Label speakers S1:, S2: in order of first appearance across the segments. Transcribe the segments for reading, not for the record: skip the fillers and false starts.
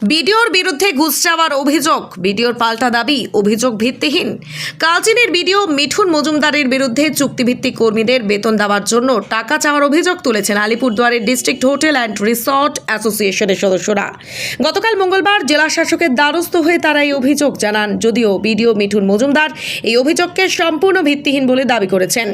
S1: বিডিওর বিরুদ্ধে ঘুষ চাওয়ার অভিযোগ, বিডিওর পাল্টা দাবি অভিযোগ ভিত্তিহীন। কালচিনির বিডিও মিঠুন মজুমদারের বিরুদ্ধে চুক্তিভিত্তিক কর্মীদের বেতন দেওয়ার জন্য টাকা চাওয়ার অভিযোগ তুলেছেন আলিপুরদুয়ারের ডিস্ট্রিক্ট হোটেল অ্যান্ড রিসর্ট অ্যাসোসিয়েশনের সদস্যরা। গতকাল মঙ্গলবার জেলা শাসকের দ্বারস্থ হয়ে তারা এই অভিযোগ জানান, যদিও বিডিও মিঠুন মজুমদার এই অভিযোগকে সম্পূর্ণ ভিত্তিহীন বলে দাবি করেছেন।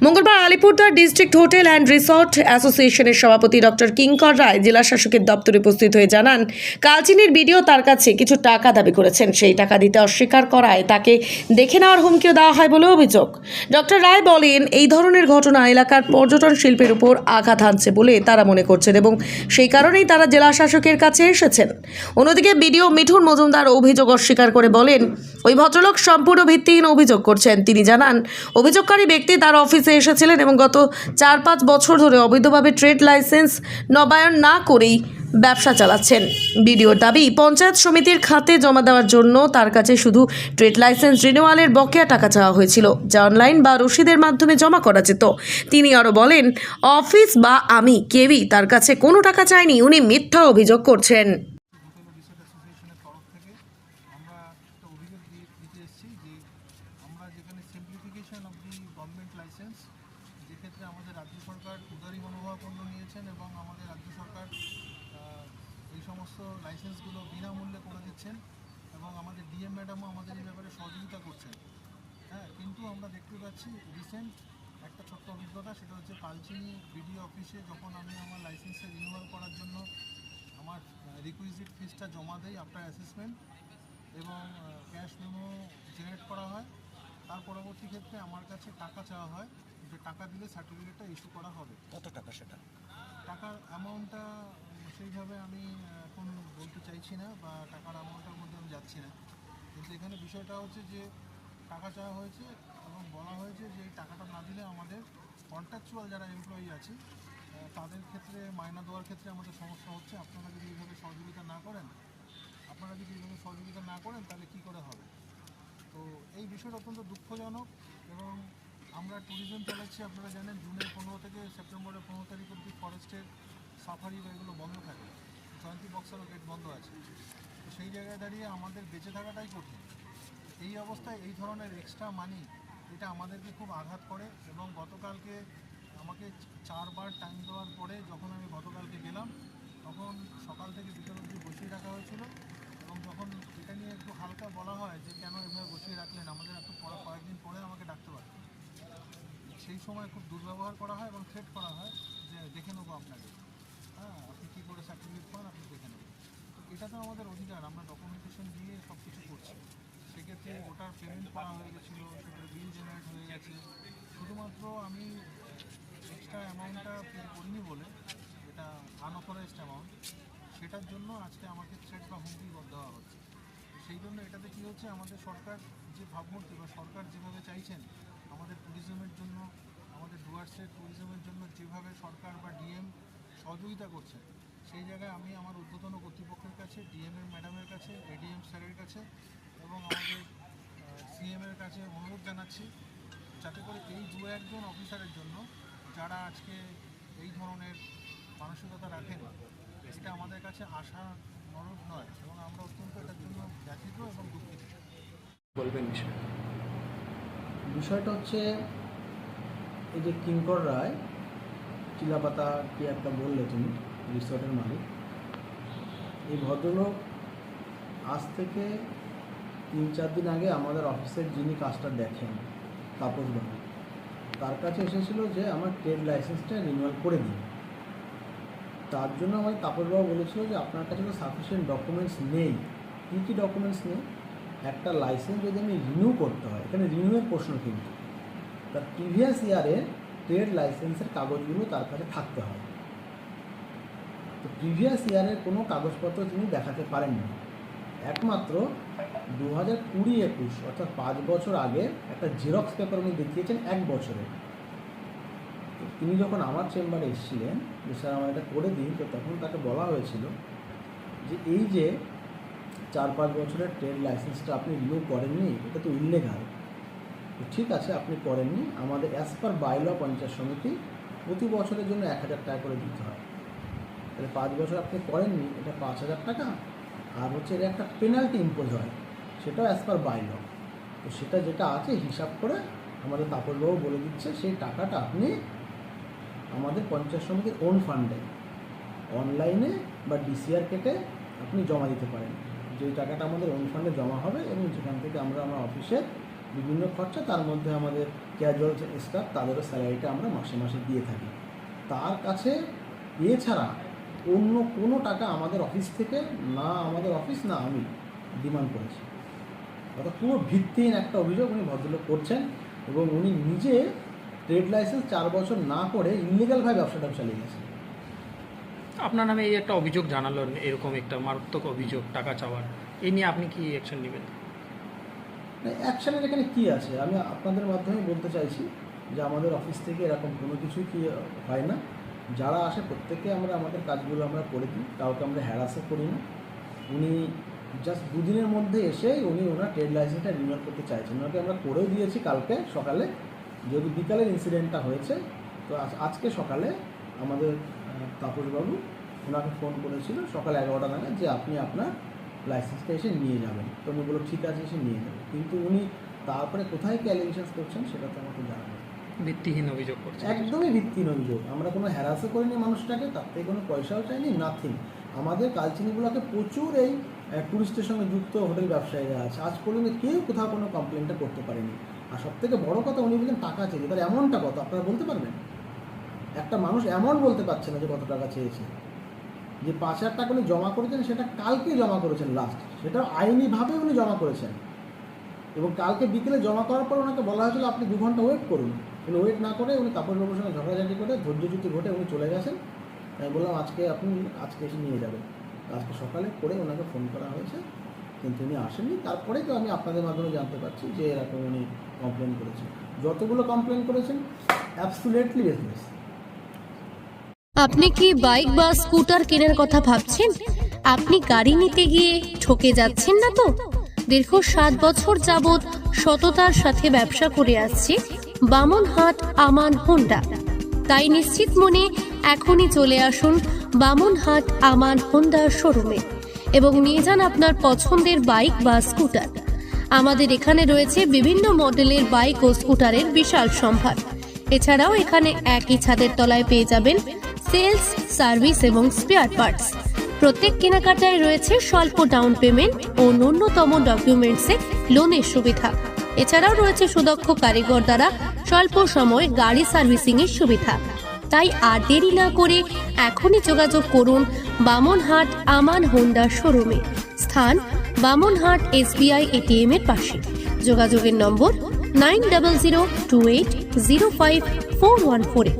S1: মঙ্গলবার Alipurduar district hotel and resort অ্যাসোসিয়েশনের সভাপতি ডক্টর কিঙ্কর রায় জেলা শাসকের দপ্তরে উপস্থিত হয়ে জানান, কালচিনির বিডিও তার কাছে কিছু টাকা দাবি করেছেন, সেই টাকা দিতে অস্বীকার করায় তাকে দেখে নেওয়ার হুমকিও দেওয়া হয় বলে অভিযোগ। ডক্টর রায় বলেন, এই ধরনের ঘটনা এলাকার পর্যটন শিল্পের উপর আঘাত হানছে বলে তারা মনে করছেন এবং সেই কারণেই তারা জেলা শাসকের কাছে এসেছেন। অন্যদিকে বিডিও মিঠুন মজুমদার অভিযোগ অস্বীকার করে বলেন, ওই ভদ্রলোক সম্পূর্ণ ভিত্তিহীন অভিযোগ করছেন। তিনি জানান, অভিযোগকারী ব্যক্তি তার অফিসে এসেছিলেন এবং গত 4-5 বছর ধরে অবৈধভাবে ট্রেড লাইসেন্স নবায়ন না করেই ব্যবসা চালাচ্ছেন। বিডিওর দাবি, পঞ্চায়েত সমিতির খাতে জমা দেওয়ার জন্য তার কাছে শুধু ট্রেড লাইসেন্স রিনিউয়ালের বকেয়া টাকা চাওয়া হয়েছিল, যা অনলাইন বা রসিদের মাধ্যমে জমা করা যেত। তিনি আরও বলেন, অফিস বা আমি কেউই তার কাছে কোনো টাকা চাইনি, উনি মিথ্যা অভিযোগ করছেন।
S2: আমরা একটা অভিযোগ দিতে এসেছি যে আমরা যেখানে simplification of the government licence, যেক্ষেত্রে আমাদের রাজ্য সরকার উদারী মনোভাবাপন্ন নিয়েছেন এবং আমাদের রাজ্য সরকার এই সমস্ত লাইসেন্সগুলো বিনামূল্যে করে দিচ্ছেন এবং আমাদের ডিএম ম্যাডামও আমাদের এই ব্যাপারে সহযোগিতা করছেন। কিন্তু আমরা দেখতে পাচ্ছি রিসেন্ট একটা ছোট্ট অভিজ্ঞতা, সেটা হচ্ছে কালচিনি বিডিও অফিসে যখন আমি আমার লাইসেন্সে রিনিউয়াল করার জন্য আমার রিকুইজিট ফিসটা জমা দেই আফটার অ্যাসেসমেন্ট এবং ক্যাশ মেমো জেনারেট করা হয়, তার পরবর্তী ক্ষেত্রে আমার কাছে টাকা চাওয়া হয় যে টাকা দিলে সার্টিফিকেটটা ইস্যু করা হবে।
S3: কত টাকা সেটা?
S2: টাকার অ্যামাউন্টটা সেইভাবে আমি এখন বলতে চাইছি না বা টাকার অ্যামাউন্টের মধ্যে আমি যাচ্ছি না, কিন্তু এখানে বিষয়টা হচ্ছে যে টাকা চাওয়া হয়েছে এবং বলা হয়েছে যে এই টাকাটা না দিলে আমাদের কন্ট্রাকচুয়াল যারা এমপ্লয়ি আছে তাদের ক্ষেত্রে মাইনা দেওয়ার ক্ষেত্রে আমাদের সমস্যা হচ্ছে। আপনারা যদি এইভাবে সহযোগিতা না করেন তাহলে কী করে হবে? তো এই বিষয়টা অত্যন্ত দুঃখজনক এবং আমরা ট্যুরিজম চালাচ্ছি। আপনারা জানেন জুনের 15 থেকে সেপ্টেম্বরের 15 তারিখ অবধি ফরেস্টের সাফারি বা এগুলো বন্ধ থাকে, জয়ন্তী বক্সারও গেট বন্ধ আছে। তো সেই জায়গায় দাঁড়িয়ে আমাদের বেঁচে থাকাটাই কঠিন। এই অবস্থায় এই ধরনের এক্সট্রা মানি এটা আমাদেরকে খুব আঘাত করে এবং গতকালকে আমাকে 4 বার টাইম দেওয়ার পরে যখন আমি গতকালকে গেলাম তখন সকাল থেকে বিকেল অবধি বসিয়ে রাখা হয়েছিল এবং যখন এটা নিয়ে একটু হালকা বলা হয় যে কেন এভাবে বসিয়ে রাখলেন, আমাদের একটু কয়েকদিন পরে আমাকে ডাকতে পারে, সেই সময় খুব দুর্ব্যবহার করা হয় এবং থ্রেট করা হয় যে দেখে নেবো আপনাকে, আপনি কী করে সার্টিফিকেট পান আপনি দেখে নেবেন। তো এটা তো আমাদের অধিকার, আমরা ডকুমেন্টেশন দিয়ে সব কিছু করছি। সেক্ষেত্রে ওটার পেমেন্ট করা হয়ে গেছিলো, সেটার বিল জেনারেট হয়ে গেছে, শুধুমাত্র আমি এক্সট্রা অ্যামাউন্টটা পে করিনি বলে, এটা আনঅথরাইজড অ্যামাউন্ট, সেটার জন্য আজকে আমাকে থ্রেট বা হুমকি দেওয়া হচ্ছে। সেই জন্য এটাতে কী হচ্ছে, আমাদের সরকার যে ভাবমূর্তি বা সরকার যেভাবে চাইছেন আমাদের ট্যুরিজমের জন্য, আমাদের ডুয়ার্সের ট্যুরিজমের জন্য যেভাবে সরকার বা ডিএম সহযোগিতা করছে, সেই জায়গায় আমি আমার ঊর্ধ্বতন কর্তৃপক্ষের কাছে, ডিএমএর ম্যাডামের কাছে, এডিএম স্যারের কাছে এবং আমাদের সিএমের কাছে অনুরোধ জানাচ্ছি যাতে করে এই 2-1 জন অফিসারের জন্য যারা আজকে এই ধরনের মানসিকতা রাখেন, এটা আমাদের কাছে আশা অনুরোধ নয় এবং আমরা অত্যন্ত এটার জন্য ব্যথিত এবং দুঃখিত।
S3: বলবেন
S4: বিষয়টা হচ্ছে এই যে কিঙ্কর রায় চিলাপাতা কি একটা বললে তুমি, রিসর্টের মালিক, এই ভদ্রলোক আজ থেকে 3-4 দিন আগে আমাদের অফিসের যিনি কাজটা দেখেন তাপসবাবু, তার কাছে এসেছিল যে আমার ট্রেড লাইসেন্সটা রিনিউয়াল করে দিন। তার জন্য আমাদের তাপসবাবু বলেছিল যে আপনার কাছে তো সাফিসিয়েন্ট ডকুমেন্টস নেই। কী কী ডকুমেন্টস নেই? একটা লাইসেন্স যদি আমি রিনিউ করতে হয়, এখানে রিনিউয়ের প্রশ্ন, কিন্তু তার প্রিভিয়াস ইয়ারে ট্রেড লাইসেন্সের কাগজগুলো তার কাছে থাকতে হয়। তো প্রিভিয়াস ইয়ারের কোনো কাগজপত্র তিনি দেখাতে পারেননি, একমাত্র 2020-21 অর্থাৎ 5 বছর আগে একটা জেরক্স পেপার উনি দেখিয়েছেন 1 বছরে। তো তিনি যখন আমার চেম্বারে এসেছিলেন যে স্যার আমার এটা করে দিন, তো তখন তাকে বলা হয়েছিল যে এই যে 4-5 বছরের ট্রেড লাইসেন্সটা আপনি রিনিউ করেননি, এটা তো ইললিগাল। তো ঠিক আছে, আপনি করেননি, আমাদের অ্যাজ পার বাইল পঞ্চায়েত সমিতি প্রতি বছরের জন্য 1000 টাকা করে দিতে হয়। তাহলে 5 বছর আপনি করেননি, এটা 5000 টাকা আর হচ্ছে এর একটা পেনাল্টি ইম্পোজ হয়, সেটাও অ্যাজ পার বাই ল। তো সেটা যেটা আছে হিসাব করে আমাদের তাপসবাবু বলে দিচ্ছে, সেই টাকাটা আপনি আমাদের পঞ্চায়েত সমিতির ওন ফান্ডে অনলাইনে বা ডিসিআর কেটে আপনি জমা দিতে পারেন। যেই টাকাটা আমাদের ওন ফান্ডে জমা হবে এবং যেখান থেকে আমরা আমার অফিসের বিভিন্ন খরচা, তার মধ্যে আমাদের ক্যাজুয়াল স্টাফ তাদেরও স্যালারিটা আমরা মাসে মাসে দিয়ে থাকি। তার কাছে এছাড়া অন্য কোনো টাকা আমাদের অফিস থেকে না আমাদের অফিস না আমি ডিমান্ড করেছি। অর্থাৎ পুরো ভিত্তিহীন একটা অভিযোগ উনি ভদ্রলোক করছেন এবং উনি নিজে ট্রেড লাইসেন্স 4 বছর না করে ইলিগালভাবে ব্যবসাটা চালিয়ে গেছেন।
S3: আপনার নামে এই একটা অভিযোগ জানালেন, এরকম একটা মারাত্মক অভিযোগ টাকা চাওয়ার, এই নিয়ে আপনি কি অ্যাকশন নেবেন?
S4: অ্যাকশানের এখানে কী আছে, আমি আপনাদের মাধ্যমে বলতে চাইছি যে আমাদের অফিস থেকে এরকম কোনো কিছুই কি হয় না। যারা আসে প্রত্যেকে আমরা আমাদের কাজগুলো আমরা করে দিই, কাউকে আমরা হ্যারাসও করি না। উনি জাস্ট 2 দিনের মধ্যে এসেই উনি ওনার ট্রেড লাইসেন্সটা রিনিউয়াল করতে চাইছেন। ওনাকে আমরা করেও দিয়েছি কালকে সকালে, যদি বিকালের ইনসিডেন্টটা হয়েছে। তো আজকে সকালে আমাদের তাপসবাবু ওনাকে ফোন করেছিল সকাল 11টা নাগাদ যে আপনি আপনার লাইসেন্সটা এসে নিয়ে যাবেন। তো উনি বলল ঠিক আছে এসে নিয়ে যাবেন, কিন্তু উনি তারপরে কোথায় কি অ্যালিগেশনস করছেন সেটা তো আমাকে জানাবেন।
S3: ভিত্তিহীন অভিযোগ করছে।
S4: একদমই ভিত্তিহীন অভিযোগ। আমরা কোনো হ্যারাসও করিনি মানুষটাকে, তার থেকে কোনো পয়সাও চাইনি, নাথিং। আমাদের কালচিনিগুলোকে প্রচুর এই টুরিস্টের সঙ্গে যুক্ত হোটেল ব্যবসায়ীরা আছে, আজ পর্যন্ত কেউ কোথাও কোনো কমপ্লেনটা করতে পারেনি। আর সবথেকে বড় কথা, উনি বলছেন টাকা চেয়েছে, তার অ্যামাউন্টটা কত আপনারা বলতে পারবেন? একটা মানুষ অ্যামাউন্ট বলতে পারছে না যে কত টাকা চেয়েছে। যে 5,000 টাকা উনি জমা করেছেন সেটা কালকে জমা করেছেন লাস্ট, সেটা আইনিভাবে উনি জমা করেছেন। এবং কালকে বিকেলে জমা করার পর ওনাকে বলা হয়েছিল আপনি 2 ঘন্টা ওয়েট করুন, কিন্তু ওয়েট না করে উনি তাপসবাবুর সঙ্গে ঝগড়াঝাটি করে ধৈর্যচ্যুতি ঘটে উনি চলে গেছেন। আমি বললাম আজকে এসে নিয়ে যাবেন। আজকে সকালে করে ওনাকে ফোন করা হয়েছে, কিন্তু উনি আসেননি। তারপরেই তো আমি আপনাদের মাধ্যমে জানতে পারছি যে এরকম উনি কমপ্লেন করেছেন। যতগুলো কমপ্লেন করেছেন অ্যাবসলিউটলি বেসলেস।
S5: আপনি কি বাইক বা স্কুটার কেনার কথা ভাবছেন? আপনি গাড়ি নিতে গিয়ে ঠকে যাচ্ছেন না তো? দীর্ঘ 7 বছর যাবৎ সততার সাথে ব্যবসা করে আসছে বামনহাট আমান হোন্ডা। তাই নিশ্চিত মনে এখনই চলে আসুন বামনহাট আমান হোন্ডা শোরুমে এবং নিয়ে যান আপনার পছন্দের বাইক বা স্কুটার। আমাদের এখানে রয়েছে বিভিন্ন মডেলের বাইক ও স্কুটারের বিশাল সম্ভার। এছাড়াও এখানে একই ছাদের তলায় পেয়ে যাবেন সেলস, সার্ভিস এবং স্পেয়ার পার্টস। প্রত্যেক কেনাকাটায় রয়েছে স্বল্প ডাউন পেমেন্ট ও ন্যূনতম ডকুমেন্টসে লোনের সুবিধা। এছাড়াও রয়েছে সুদক্ষ কারিগর দ্বারা স্বল্প সময়ে গাড়ি সার্ভিসিং এর সুবিধা। তাই আর দেরি না করে এখনই যোগাযোগ করুন বামনহাট আমান হোন্ডা শোরুমে। স্থান বামনহাট SBI ATM এর পাশে। যোগাযোগের নম্বর 9002805414।